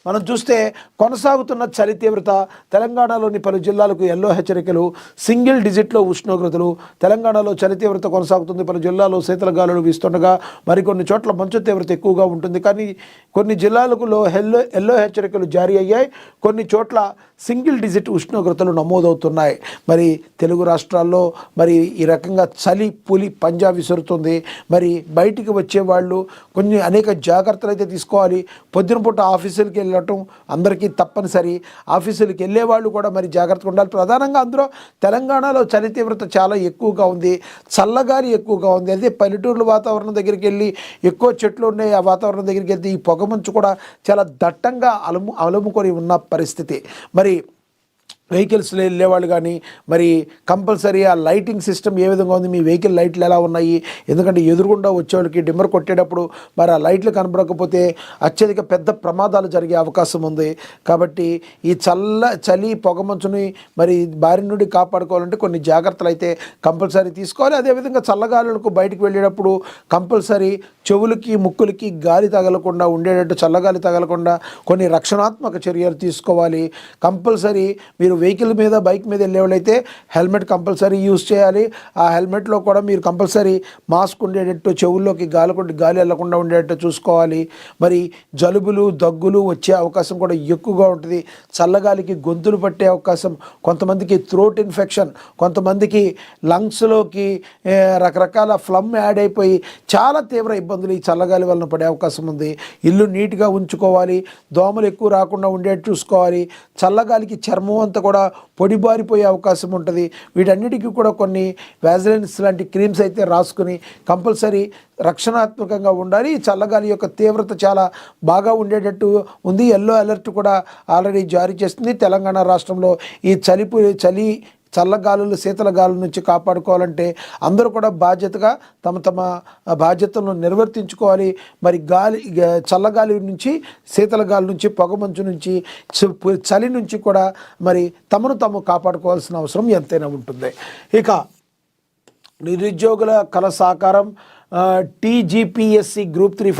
మనం చూస్తే కొనసాగుతున్న చలి తీవ్రత తెలంగాణలోని పలు జిల్లాలకు ఎల్లో హెచ్చరికలు, సింగిల్ డిజిట్లో ఉష్ణోగ్రతలు. తెలంగాణలో చలి తీవ్రత కొనసాగుతుంది. పలు జిల్లాల్లో శీతల గాలులు వీస్తుండగా మరికొన్ని చోట్ల మంచు తీవ్రత ఎక్కువగా ఉంటుంది. కానీ కొన్ని జిల్లాలకు ఎల్లో హెచ్చరికలు జారీ అయ్యాయి. కొన్ని చోట్ల సింగిల్ డిజిట్ ఉష్ణోగ్రతలు నమోదవుతున్నాయి. మరి తెలుగు రాష్ట్రాల్లో మరి ఈ రకంగా చలి పులి పంజా విసురుతుంది. మరి బయటికి వచ్చేవాళ్ళు అనేక జాగ్రత్తలు అయితే తీసుకోవాలి. పొద్దున పూట ఆఫీసులకి వెళ్ళటం అందరికీ తప్పనిసరి. ఆఫీసులకు వెళ్ళేవాళ్ళు కూడా మరి జాగ్రత్తగా ఉండాలి. ప్రధానంగా అందులో తెలంగాణలో చలి తీవ్రత చాలా ఎక్కువగా ఉంది, చల్లగాలి ఎక్కువగా ఉంది. అదే పల్లెటూర్ల వాతావరణం దగ్గరికి వెళ్ళి ఎక్కువ చెట్లు ఉన్నాయి, ఆ వాతావరణం దగ్గరికి వెళ్తే ఈ పొగమంచు కూడా చాలా దట్టంగా అలుముకొని ఉన్న పరిస్థితి. మరి వెహికల్స్లో వెళ్ళేవాళ్ళు కానీ మరి కంపల్సరీ ఆ లైటింగ్ సిస్టమ్ ఏ విధంగా ఉంది, మీ వెహికల్ లైట్లు ఎలా ఉన్నాయి, ఎందుకంటే ఎదురుగుండా వచ్చేవాళ్ళకి డిమ్మర్ కొట్టేటప్పుడు మరి ఆ లైట్లు కనబడకపోతే అత్యధిక పెద్ద ప్రమాదాలు జరిగే అవకాశం ఉంది. కాబట్టి ఈ చలి పొగమంచుని మరి బారి నుండి కాపాడుకోవాలంటే కొన్ని జాగ్రత్తలు అయితే కంపల్సరీ తీసుకోవాలి. అదేవిధంగా చల్లగాలులకు బయటకు వెళ్ళేటప్పుడు కంపల్సరీ చెవులకి ముక్కులకి గాలి తగలకుండా ఉండేటట్టు, చల్లగాలి తగలకుండా కొన్ని రక్షణాత్మక చర్యలు తీసుకోవాలి. కంపల్సరీ మీరు వెహికల్ మీద బైక్ మీద వెళ్ళేవాళ్ళైతే హెల్మెట్ కంపల్సరీ యూజ్ చేయాలి. ఆ హెల్మెట్లో కూడా మీరు కంపల్సరీ మాస్క్ ఉండేటట్టు, చెవుల్లోకి గాలి వెళ్లకుండా ఉండేటట్టు చూసుకోవాలి. మరి జలుబులు దగ్గులు వచ్చే అవకాశం కూడా ఎక్కువగా ఉంటుంది. చల్లగాలికి గొంతులు పట్టే అవకాశం, కొంతమందికి థ్రోట్ ఇన్ఫెక్షన్, కొంతమందికి లంగ్స్లోకి రకరకాల ఫ్లమ్ యాడ్ అయిపోయి చాలా తీవ్ర ఇబ్బందులు ఈ చల్లగాలి వలన పడే అవకాశం ఉంది. ఇల్లు నీట్గా ఉంచుకోవాలి, దోమలు ఎక్కువ రాకుండా ఉండేట్టు చూసుకోవాలి. చల్లగాలికి చర్మం అంతా కూడా పొడిబారిపోయే అవకాశం ఉంటుంది. వీటన్నిటికీ కూడా కొన్ని వ్యాజిలిన్స్ లాంటి క్రీమ్స్ అయితే రాసుకుని కంపల్సరీ రక్షణాత్మకంగా ఉండాలి. ఈ చల్లగాలి యొక్క తీవ్రత చాలా బాగా ఉండేటట్టు ఉంది. ఎల్లో అలర్ట్ కూడా ఆల్రెడీ జారీ చేస్తుంది. తెలంగాణ రాష్ట్రంలో ఈ చల్లగాలులు శీతల గాలుల నుంచి కాపాడుకోవాలంటే అందరూ కూడా బాధ్యతగా తమ బాధ్యతలను నిర్వర్తించుకోవాలి. మరి చల్లగాలి నుంచి, శీతల గాలి నుంచి, పొగమంచు నుంచి, చలి నుంచి కూడా మరి తమను కాపాడుకోవాల్సిన అవసరం ఎంతైనా ఉంటుంది. ఇక నిరుద్యోగుల కల సాకారం, TGPSC గ్రూప్ 3